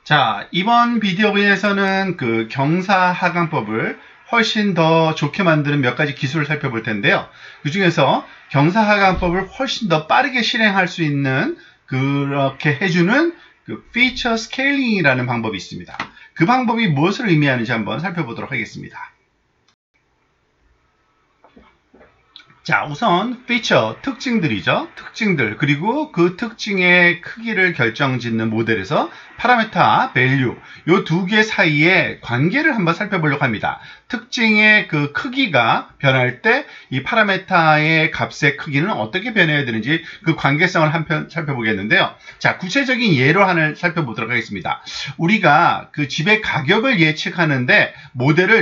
자, 이번 비디오에서는 그 경사하강법을 훨씬 더 좋게 만드는 몇 가지 기술을 살펴볼 텐데요. 그 중에서 경사하강법을 훨씬 더 빠르게 실행할 수 있는 그렇게 해주는 그 피처 스케일링이라는 방법이 있습니다. 그 방법이 무엇을 의미하는지 한번 살펴보도록 하겠습니다. 자, 우선 피처, 특징들이죠. 특징들, 그리고 그 특징의 크기를 결정짓는 모델에서 파라메타, 밸류, 이 두 개 사이의 관계를 한번 살펴보려고 합니다. 특징의 그 크기가 변할 때 이 파라메타의 값의 크기는 어떻게 변해야 되는지 그 관계성을 한편 살펴보겠는데요. 자, 구체적인 예로 하나 살펴보도록 하겠습니다. 우리가 그 집의 가격을 예측하는데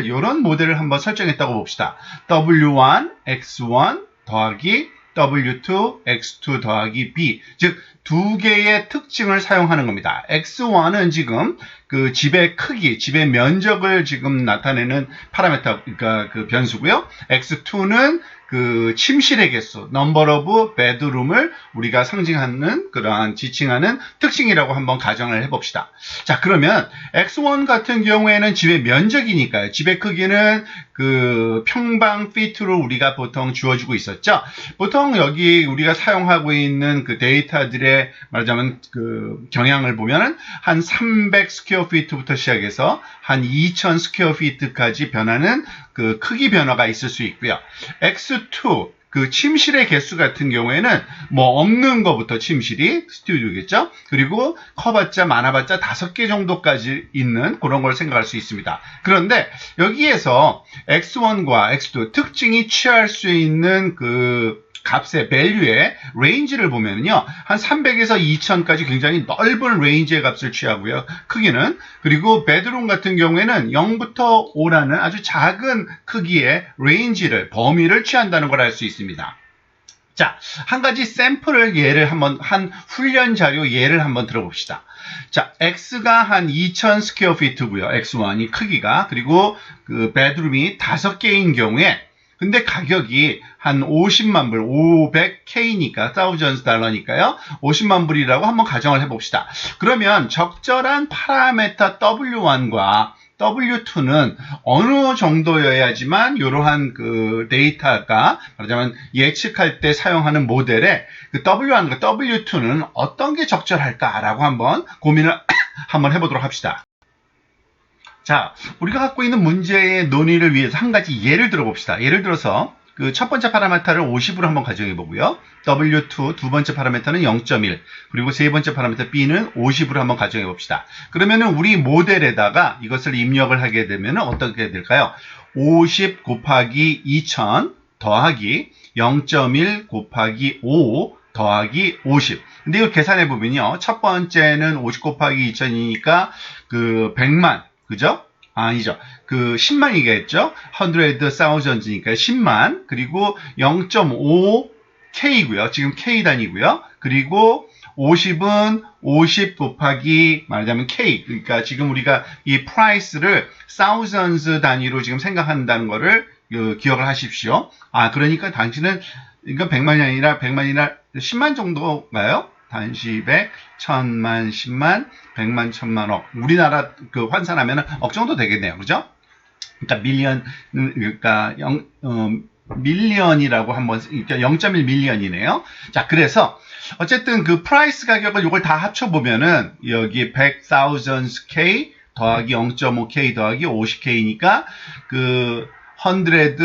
이런 모델을 한번 설정했다고 봅시다. W1, X1 더하기 W2, X2 더하기 B. 즉, 두 개의 특징을 사용하는 겁니다. X1은 지금 그 집의 크기, 집의 면적을 지금 나타내는 파라메터, 그러니까 그 변수고요. X2는 그 침실의 개수, number of bedroom을 우리가 상징하는 그러한 지칭하는 특징이라고 한번 가정을 해봅시다. 자, 그러면 X1 같은 경우에는 집의 면적이니까요. 집의 크기는 그 평방 피트로 우리가 보통 주어주고 있었죠. 보통 여기 우리가 사용하고 있는 그 데이터들의 말하자면 그 경향을 보면은 한 300 스퀘어 피트부터 시작해서 한 2000 스퀘어 피트까지 변하는 그 크기 변화가 있을 수 있고요. X2 그 침실의 개수 같은 경우에는 뭐 없는 것부터 침실이 스튜디오겠죠. 그리고 커봤자 많아봤자 5개 정도까지 있는 그런 걸 생각할 수 있습니다. 그런데 여기에서 X1과 X2 특징이 취할 수 있는 그 값의 밸류의 레인지를 보면요. 한 300에서 2000까지 굉장히 넓은 레인지의 값을 취하고요. 크기는. 그리고 베드룸 같은 경우에는 0부터 5라는 아주 작은 크기의 레인지를, 범위를 취한다는 걸 알 수 있습니다. 자, 한 가지 샘플을 한 훈련 자료 예를 한번 들어봅시다. 자, X가 한 2000 스퀘어 피트고요. X1이 크기가. 그리고 그 베드룸이 5개인 경우에 근데 가격이 한 50만 불, 500K니까, thousands 달러니까요. 50만 불이라고 한번 가정을 해봅시다. 그러면 적절한 파라메터 W1과 W2는 어느 정도여야지만 이러한 그 데이터가 말하자면 예측할 때 사용하는 모델에 그 W1과 W2는 어떤 게 적절할까라고 한번 고민을 한번 해보도록 합시다. 자, 우리가 갖고 있는 문제의 논의를 위해서 한 가지 예를 들어봅시다. 예를 들어서 그 첫 번째 파라메터를 50으로 한번 가정해 보고요. W2 두 번째 파라메터는 0.1 그리고 세 번째 파라메터 B는 50으로 한번 가정해 봅시다. 그러면은 우리 모델에다가 이것을 입력을 하게 되면 어떻게 될까요? 50 곱하기 2000 더하기 0.1 곱하기 5 더하기 50. 근데 이거 계산해 보면요. 첫 번째는 50 곱하기 2000이니까 그 100만 그죠? 아니죠. 그 10만이겠죠? 100,000이니까 10만. 그리고 0.5K고요. 지금 K 단위고요. 그리고 50은 50 곱하기 말하자면 K. 그러니까 지금 우리가 이 price를 thousands 단위로 지금 생각한다는 거를 기억을 하십시오. 아, 그러니까 당신은 이거 100만이 아니라 10만 정도인가요? 단시 100, 1000만, 10만, 100만, 1000만, 억. 우리나라 그 환산하면 억 정도 되겠네요. 그죠? 그러니까 밀리언이라고 한번, 그러니까 0.1 밀리언이네요. 자, 그래서 어쨌든 그 프라이스 가격을 이걸 다 합쳐보면은 여기 100,000 K 더하기 0.5K 더하기 50K니까 그 100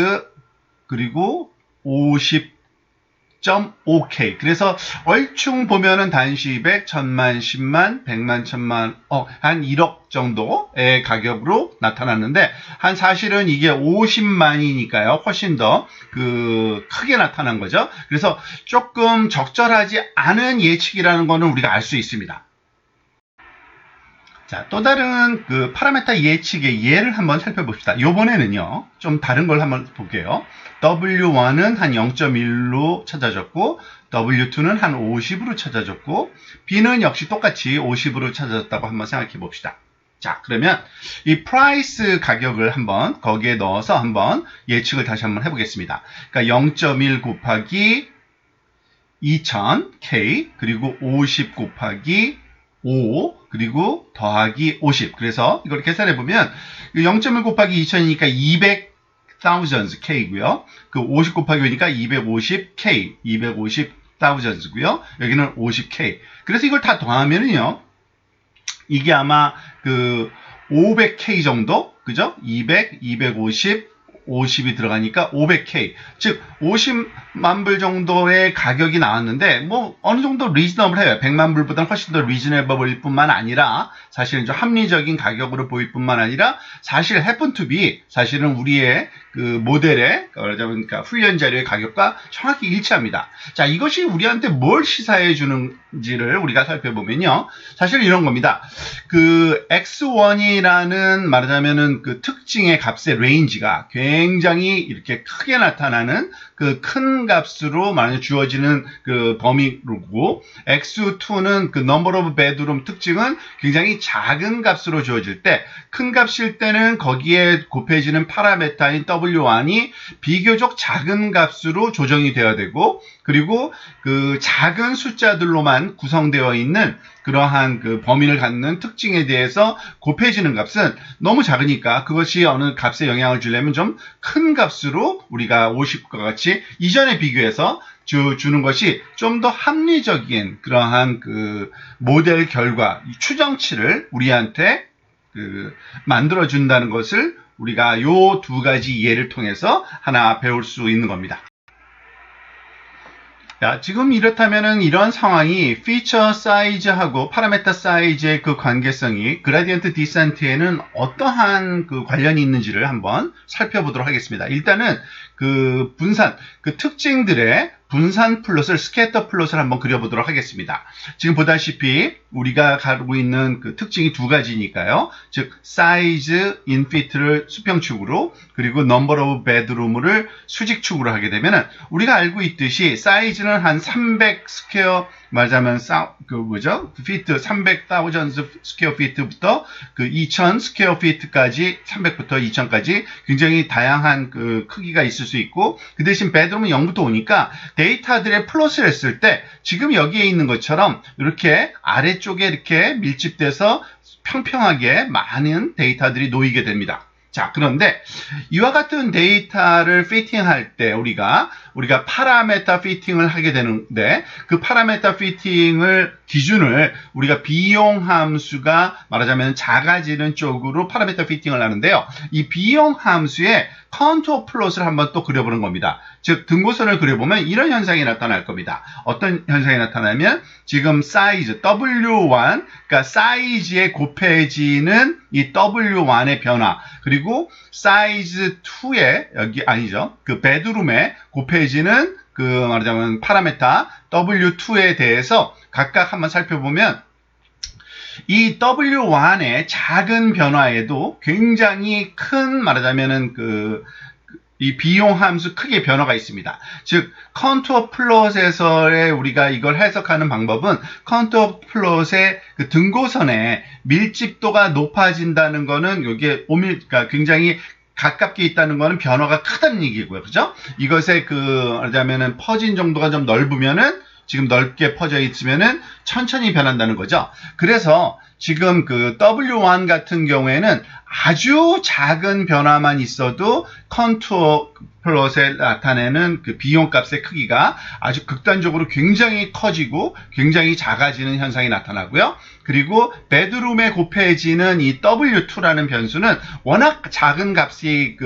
그리고 50.5K. 그래서 얼충 보면은 단시 100, 1000만, 10만, 100만, 1000만, 한 1억 정도의 가격으로 나타났는데, 사실은 이게 50만이니까요. 훨씬 더 크게 나타난 거죠. 그래서 조금 적절하지 않은 예측이라는 거는 우리가 알 수 있습니다. 자, 또 다른 그 파라메터 예측의 예를 한번 살펴봅시다. 요번에는요, 좀 다른 걸 한번 볼게요. W1은 한 0.1로 찾아졌고, W2는 한 50으로 찾아졌고, B는 역시 똑같이 50으로 찾아졌다고 한번 생각해 봅시다. 자, 그러면 이 프라이스 가격을 한번 거기에 넣어서 한번 예측을 다시 한번 해보겠습니다. 그러니까 0.1 곱하기 2000K, 그리고 50 곱하기 5 그리고 더하기 50. 그래서 이걸 계산해 보면 0.1 곱하기 2000이니까 200,000 K고요. 그 50 곱하기 5니까 250 K, 250,000고요. 여기는 50 K. 그래서 이걸 다 더하면은요. 이게 아마 그 500K 정도, 그죠? 200, 250, 50이 들어가니까 500K, 즉 50만 불 정도의 가격이 나왔는데 뭐 어느 정도 리즈너블해요. 100만 불보다는 훨씬 더 리즈너블일 뿐만 아니라 사실은 좀 합리적인 가격으로 보일 뿐만 아니라 사실 happen to be 사실은 우리의 그 모델의 그러니까 훈련 자료의 가격과 정확히 일치합니다. 자, 이것이 우리한테 뭘 시사해 주는지를 우리가 살펴보면요. 사실 이런 겁니다. 그 X1이라는 말하자면은 그 특징의 값의 레인지가 굉장히 이렇게 크게 나타나는 그 큰 값으로 말하자면 주어지는 그 범위고, X2는 그 number of bedroom 특징은 굉장히 작은 값으로 주어질 때, 큰 값일 때는 거기에 곱해지는 파라메타인 W1이 비교적 작은 값으로 조정이 되어야 되고, 그리고 그 작은 숫자들로만 구성되어 있는 그러한 그 범위를 갖는 특징에 대해서 곱해지는 값은 너무 작으니까 그것이 어느 값에 영향을 주려면 좀 큰 값으로 우리가 50과 같이 이전에 비교해서 주는 것이 좀 더 합리적인 그러한 그 모델 결과, 추정치를 우리한테 그 만들어 준다는 것을 우리가 요 두 가지 예를 통해서 하나 배울 수 있는 겁니다. 자, 지금 이렇다면은 이런 상황이 피처 사이즈하고 파라메타 사이즈의 그 관계성이 그라디언트 디센트에는 어떠한 그 관련이 있는지를 한번 살펴보도록 하겠습니다. 일단은 그 분산, 그 특징들의 분산 플롯을, 스캐터 플롯을 한번 그려보도록 하겠습니다. 지금 보다시피 우리가 가지고 있는 그 특징이 두 가지니까요. 즉, 사이즈 인 피트를 수평축으로, 그리고 넘버 오브 베드룸을 수직축으로 하게 되면은 우리가 알고 있듯이 사이즈는 한 300 스퀘어, 말하자면 피트 300,000 스퀘어 피트부터 그 2000 스퀘어 피트까지, 300부터 2000까지 굉장히 다양한 그 크기가 있을 수 있고, 그 대신 베드룸은 0부터 5니까 데이터들의 플롯을 했을 때 지금 여기에 있는 것처럼 이렇게 아래쪽에 이렇게 밀집돼서 평평하게 많은 데이터들이 놓이게 됩니다. 자, 그런데 이와 같은 데이터를 피팅할 때 우리가 파라메타 피팅을 하게 되는데, 그 파라메타 피팅을 기준을 우리가 비용 함수가 말하자면 작아지는 쪽으로 파라메타 피팅을 하는데요. 이 비용 함수의 컨투어 플롯을 한번 또 그려보는 겁니다. 즉, 등고선을 그려보면 이런 현상이 나타날 겁니다. 어떤 현상이 나타나면 지금 사이즈 W1, 그러니까 사이즈에 곱해지는 이 W1의 변화, 그리고 사이즈 2에 여기 아니죠. 그 베드룸에 곱해지는 그 말하자면 파라메타 W2에 대해서 각각 한번 살펴보면 이 W1의 작은 변화에도 굉장히 큰 말하자면은 이 비용 함수 크게 변화가 있습니다. 즉, 컨투어 플롯에서의 우리가 이걸 해석하는 방법은 컨투어 플롯의 그 등고선의 밀집도가 높아진다는 거는 여기에 그러니까 굉장히 가깝게 있다는 거는 변화가 크다는 얘기고요. 그죠? 이것의 말하자면은 퍼진 정도가 좀 넓으면은, 지금 넓게 퍼져 있으면은 천천히 변한다는 거죠. 그래서 지금 그 W1 같은 경우에는 아주 작은 변화만 있어도 컨투어 플롯에 나타내는 그 비용값의 크기가 아주 극단적으로 굉장히 커지고 굉장히 작아지는 현상이 나타나고요. 그리고 베드룸에 곱해지는 이 W2라는 변수는 워낙 작은 값이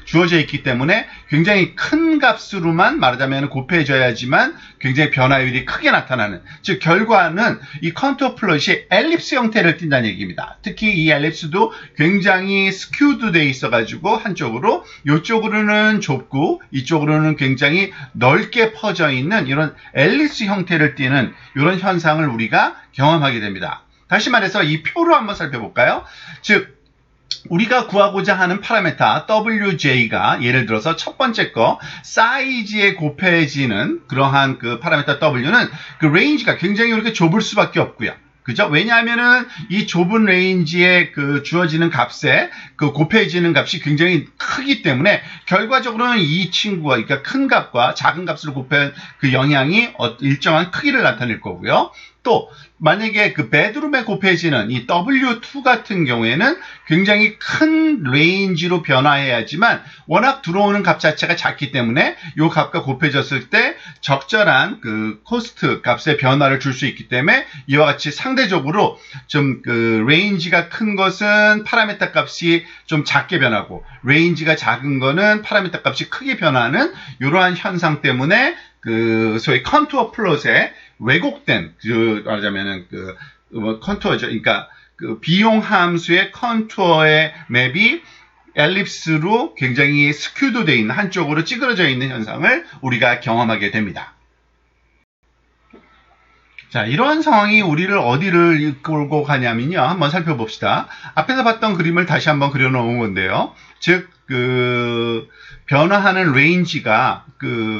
주어져 있기 때문에 굉장히 큰 값으로만 말하자면 곱해져야지만 굉장히 변화율이 크게 나타나는, 즉 결과는 이 컨투어 플롯이 엘립스 형태를 띈다는 얘기입니다. 특히 이 엘립스도 굉장히 스큐드 돼 있어 가지고 한쪽으로, 이쪽으로는 좁고 이쪽으로는 굉장히 넓게 퍼져 있는 이런 엘립스 형태를 띠는 이런 현상을 우리가 경험하게 됩니다. 다시 말해서 이 표로 한번 살펴볼까요? 즉, 우리가 구하고자 하는 파라메타 WJ가 예를 들어서 첫 번째 거 사이즈에 곱해지는 그러한 그 파라메타 W는 그 레인지가 굉장히 이렇게 좁을 수밖에 없고요. 그죠? 왜냐하면은 이 좁은 레인지에 주어지는 값에 곱해지는 값이 굉장히 크기 때문에 결과적으로는 이 친구가, 그러니까 큰 값과 작은 값을 곱한 그 영향이 일정한 크기를 나타낼 거고요. 또 만약에 그 베드룸에 곱해지는 이 W2 같은 경우에는 굉장히 큰 레인지로 변화해야지만 워낙 들어오는 값 자체가 작기 때문에 이 값과 곱해졌을 때 적절한 그 코스트 값의 변화를 줄 수 있기 때문에 이와 같이 상대적으로 좀 그 레인지가 큰 것은 파라미터 값이 좀 작게 변하고 레인지가 작은 거는 파라미터 값이 크게 변하는 이러한 현상 때문에 그 소위 컨투어 플롯의 왜곡된 말하자면은 컨투어죠. 그러니까 그 비용 함수의 컨투어의 맵이 엘립스로 굉장히 스큐도 되어 있는 한쪽으로 찌그러져 있는 현상을 우리가 경험하게 됩니다. 자, 이러한 상황이 우리를 어디를 이끌고 가냐면요. 한번 살펴봅시다. 앞에서 봤던 그림을 다시 한번 그려놓은 건데요. 즉, 변화하는 레인지가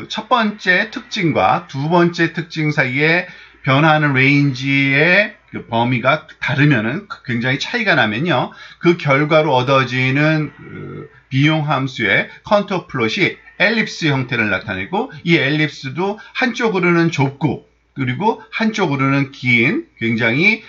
첫 번째 특징과 두 번째 특징 사이에 변화하는 레인지의 범위가 다르면은 굉장히 차이가 나면요. 그 결과로 얻어지는 비용 함수의 컨투어 플롯이 엘립스 형태를 나타내고 이 엘립스도 한쪽으로는 좁고 그리고 한쪽으로는 긴 굉장히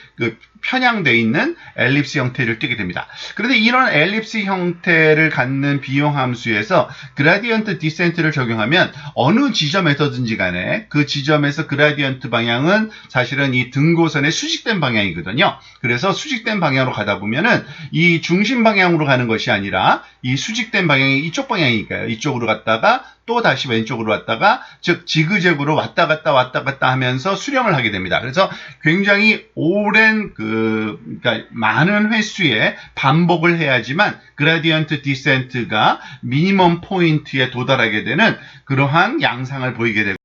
편향되어 있는 엘립스 형태를 띠게 됩니다. 그런데 이런 엘립스 형태를 갖는 비용 함수에서 그라디언트 디센트를 적용하면 어느 지점에서든지 간에 그 지점에서 그라디언트 방향은 사실은 이 등고선의 수직된 방향이거든요. 그래서 수직된 방향으로 가다 보면은 이 중심 방향으로 가는 것이 아니라 이 수직된 방향이 이쪽 방향이니까요. 이쪽으로 갔다가 또 다시 왼쪽으로 왔다가 즉 지그재그로 왔다 갔다 하면서 수렴을 하게 됩니다. 그래서 굉장히 오랜 그러니까 많은 횟수의 반복을 해야지만 그라디언트 디센트가 미니멈 포인트에 도달하게 되는 그러한 양상을 보이게 되고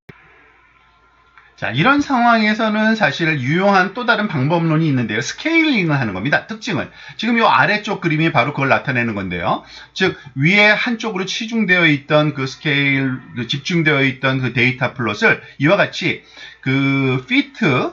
자, 이런 상황에서는 사실 유용한 또 다른 방법론이 있는데요. 스케일링을 하는 겁니다. 특징을. 지금 이 아래쪽 그림이 바로 그걸 나타내는 건데요. 즉, 위에 한쪽으로 치중되어 있던 그 스케일, 집중되어 있던 그 데이터 플롯을 이와 같이 피트,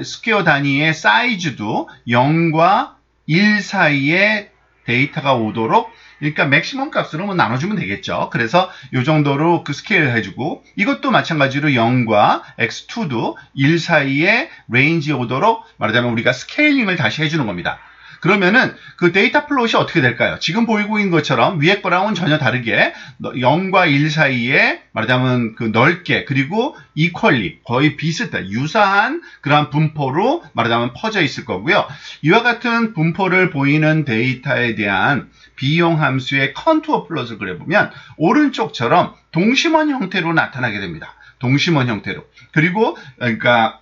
스퀘어 단위의 사이즈도 0과 1 사이에 데이터가 오도록 그러니까 맥시멈 값으로 나눠주면 되겠죠. 그래서 이 정도로 스케일을 해주고 이것도 마찬가지로 0과 x2도 1 사이에 레인지에 오도록 말하자면 우리가 스케일링을 다시 해주는 겁니다. 그러면은 그 데이터 플롯이 어떻게 될까요? 지금 보이고 있는 것처럼 위에 거랑은 전혀 다르게 0과 1 사이에 말하자면 넓게 그리고 이퀄리 거의 비슷한 유사한 그러한 분포로 말하자면 퍼져 있을 거고요. 이와 같은 분포를 보이는 데이터에 대한 비용 함수의 컨투어 플롯을 그려보면 오른쪽처럼 동심원 형태로 나타나게 됩니다. 동심원 형태로. 그리고 그러니까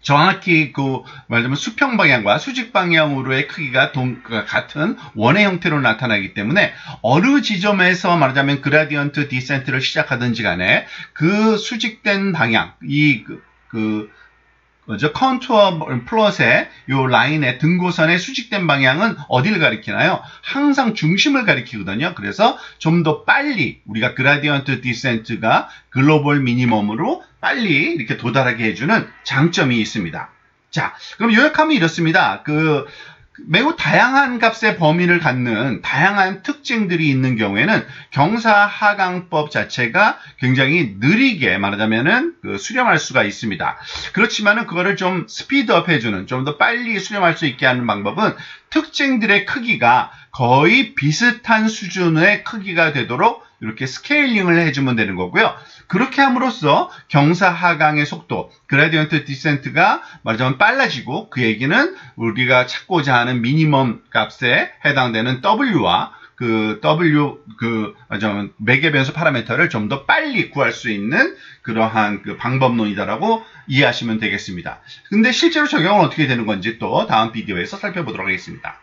정확히 말하자면 수평 방향과 수직 방향으로의 크기가 같은 원의 형태로 나타나기 때문에 어느 지점에서 말하자면 그라디언트 디센트를 시작하든지 간에 그 수직된 방향, 컨투어 플롯의 요 라인의 등고선의 수직된 방향은 어디를 가리키나요? 항상 중심을 가리키거든요. 그래서 좀 더 빨리 우리가 그라디언트 디센트가 글로벌 미니멈으로 빨리 이렇게 도달하게 해주는 장점이 있습니다. 자, 그럼 요약하면 이렇습니다. 매우 다양한 값의 범위를 갖는 다양한 특징들이 있는 경우에는 경사하강법 자체가 굉장히 느리게 말하자면은 수렴할 수가 있습니다. 그렇지만은 그거를 좀 스피드업 해주는 좀 더 빨리 수렴할 수 있게 하는 방법은 특징들의 크기가 거의 비슷한 수준의 크기가 되도록 이렇게 스케일링을 해주면 되는 거고요. 그렇게 함으로써 경사하강의 속도, 그라디언트 디센트가 말하자면 빨라지고 그 얘기는 우리가 찾고자 하는 미니멈 값에 해당되는 W와 말하자면 매개 변수 파라미터를 좀 더 빨리 구할 수 있는 그러한 방법론이다라고 이해하시면 되겠습니다. 근데 실제로 적용은 어떻게 되는 건지 또 다음 비디오에서 살펴보도록 하겠습니다.